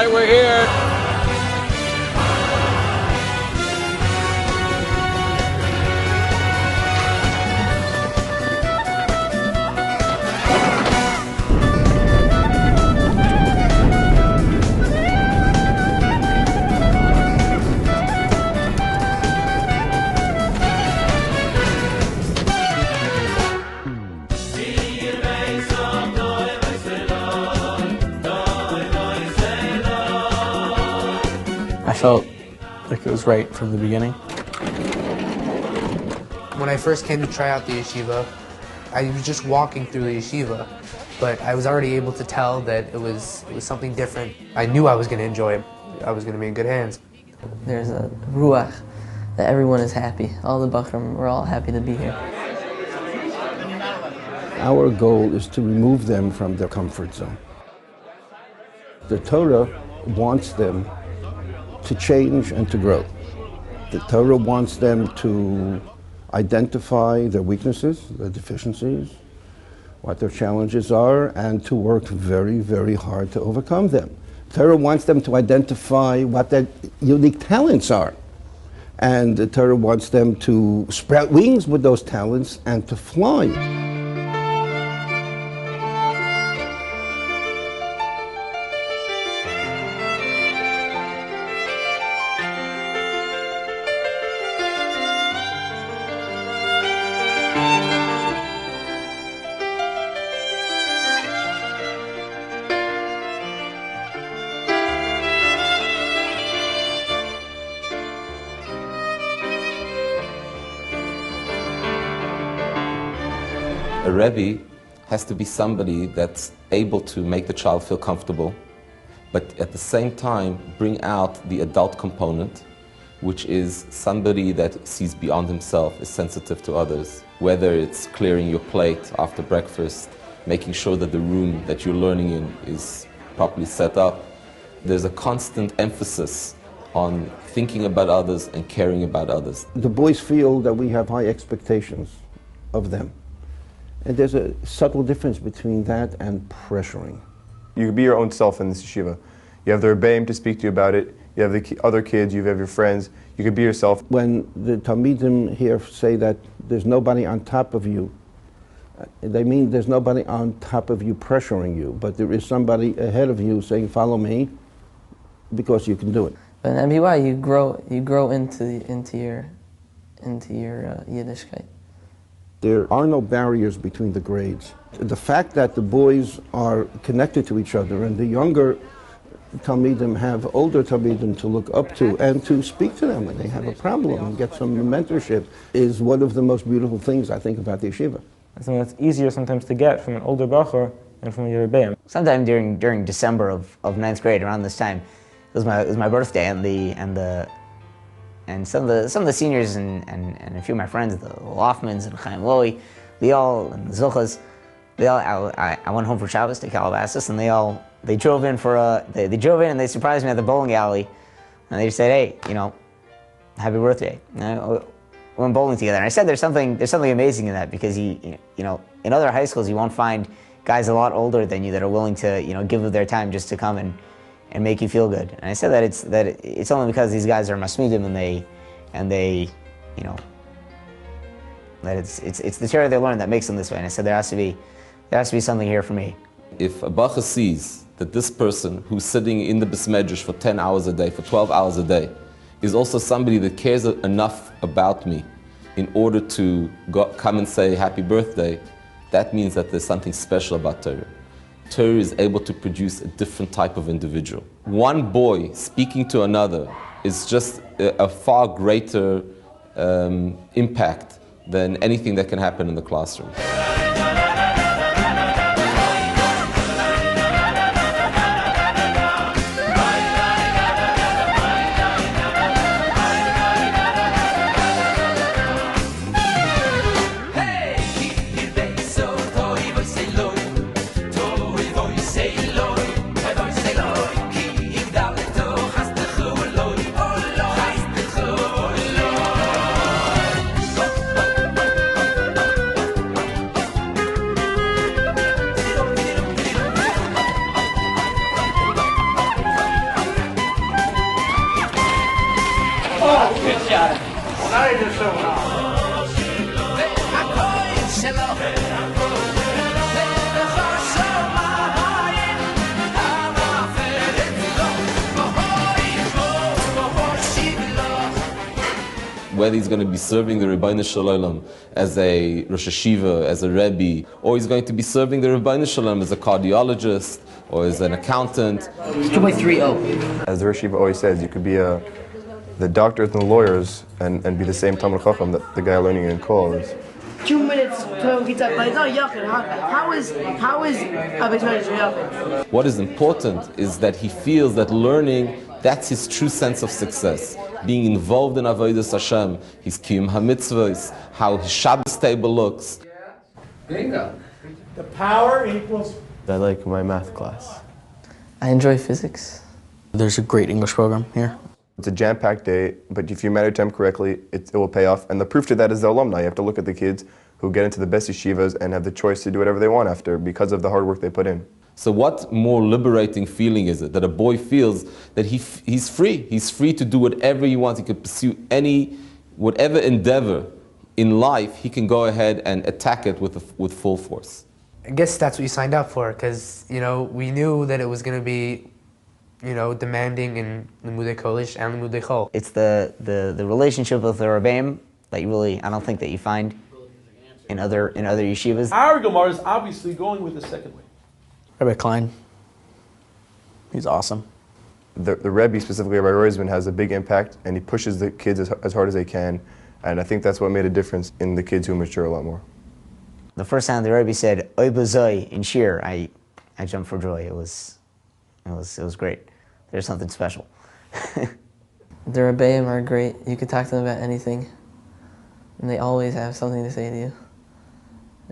right, we're here. I felt like it was right from the beginning. When I first came to try out the yeshiva, I was just walking through the yeshiva, but I was already able to tell that it was something different. I knew I was going to enjoy it. I was going to be in good hands. There's a ruach that everyone is happy. All the Bachrim, we're all happy to be here. Our goal is to remove them from their comfort zone. The Torah wants them to change and to grow. The Torah wants them to identify their weaknesses, their deficiencies, what their challenges are, and to work very, very hard to overcome them. The Torah wants them to identify what their unique talents are. And the Torah wants them to sprout wings with those talents and to fly. A Rebbe has to be somebody that's able to make the child feel comfortable, but at the same time bring out the adult component, which is somebody that sees beyond himself, is sensitive to others. Whether it's clearing your plate after breakfast, making sure that the room that you're learning in is properly set up. There's a constant emphasis on thinking about others and caring about others. The boys feel that we have high expectations of them. And there's a subtle difference between that and pressuring. You can be your own self in this yeshiva. You have the Rebbeim to speak to you about it. You have the other kids, you have your friends. You can be yourself. When the Talmidim here say that there's nobody on top of you, they mean there's nobody on top of you pressuring you, but there is somebody ahead of you saying, follow me, because you can do it. But in MBY, you grow into your Yiddishkeit. There are no barriers between the grades. The fact that the boys are connected to each other and the younger Talmidim have older Talmidim to look up to and to speak to them when they have a problem and get some mentorship is one of the most beautiful things I think about the yeshiva. Something that's easier sometimes to get from an older bacher than from your Rebbeim. Sometime during December of 9th grade, around this time, it was my birthday, and some of the seniors and a few of my friends, the Loftmans and Chaim Lowy, and the Zuchas, I went home for Shabbos to Calabasas, and they drove in they drove in and they surprised me at the bowling alley, and they just said, hey, happy birthday. And we went bowling together, and I said there's something amazing in that, because in other high schools you won't find guys a lot older than you that are willing to give of their time just to come and make you feel good. And I said that it's only because these guys are masmidim and they that it's the Torah they learn that makes them this way. And I said there has to be something here for me. If a bacher sees that this person who's sitting in the Beis Medrash for 10 hours a day, for 12 hours a day, is also somebody that cares enough about me in order to come and say happy birthday, that means that there's something special about Torah. Torah is able to produce a different type of individual. One boy speaking to another is just a far greater impact than anything that can happen in the classroom. whether he's going to be serving the Rebbeinu Shalom as a Rosh Hashiva, as a Rebbe, or he's going to be serving the Rebbeinu Shalom as a cardiologist or as an accountant. 2.30. As the Rosh Hashiva always says, you could be the doctors and the lawyers and be the same Talmud Chacham that the guy learning in Kol is. 2 minutes till he said, but it's not Yachid. How is a big Yachid? What is important is that he feels that learning, that's his true sense of success. Being involved in Avodas Hashem, his Kiyum HaMitzvahs, how his Shabbos table looks. Bingo. The power equals... I like my math class. I enjoy physics. There's a great English program here. It's a jam-packed day, but if you manage them correctly, it will pay off. And the proof to that is the alumni. You have to look at the kids who get into the best yeshivas and have the choice to do whatever they want after because of the hard work they put in. So what more liberating feeling is it that a boy feels that he's free. He's free to do whatever he wants. He can pursue whatever endeavor in life, he can go ahead and attack it with full force. I guess that's what you signed up for, because we knew that it was going to be demanding in Limudei Kodesh and Limudei Chol. It's the relationship with the Rebbeim that I don't think that you find in other yeshivas. Our Gemara is obviously going with the second way. Rabbi Klein, he's awesome. The Rebbe, specifically Rabbi Roizman, has a big impact, and he pushes the kids as hard as they can, and I think that's what made a difference in the kids who mature a lot more. The first time the Rebbe said "Oy Bazoi" in Shir, I jumped for joy. It was great. There's something special. The Rebbeim are great. You can talk to them about anything, and they always have something to say to you.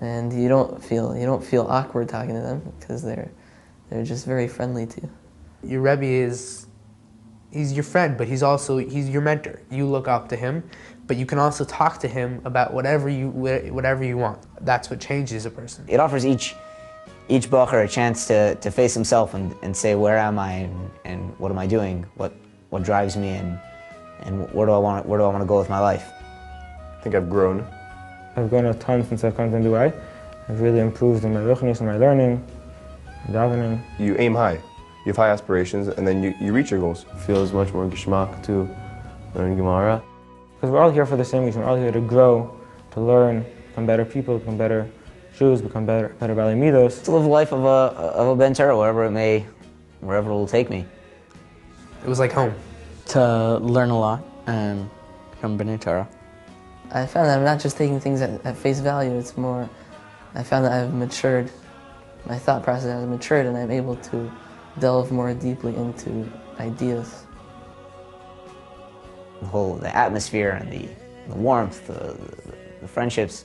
And you don't feel awkward talking to them because they're just very friendly to you. Your Rebbe he's your friend, but he's your mentor. You look up to him, but you can also talk to him about whatever you want. That's what changes a person. It offers each bacher a chance to face himself and say, where am I and what am I doing? What drives me and where do I want to go with my life? I think I've grown. I've grown a ton since I've come to MBY. I've really improved in my ruchnius and my learning, davening. You aim high. You have high aspirations, and then you reach your goals. It feels much more geschmack to learn Gemara. Because we're all here for the same reason. We're all here to grow, to learn, become better people, become better Jews, become better Bali Midos. To live the life of a Ben Torah, wherever it will take me. It was like home. To learn a lot and become B'nai Torah. I found that I'm not just taking things at face value, it's more, I found that I've matured. My thought process has matured and I'm able to delve more deeply into ideas. The atmosphere and the warmth, the friendships.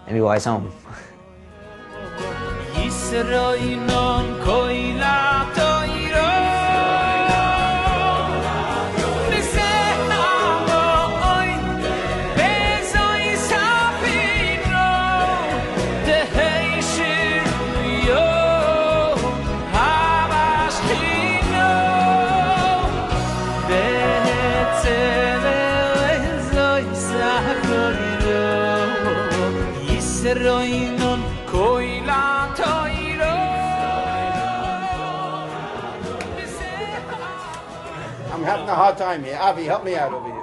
MBY is home. I'm having a hard time here. Avi, help me out over here.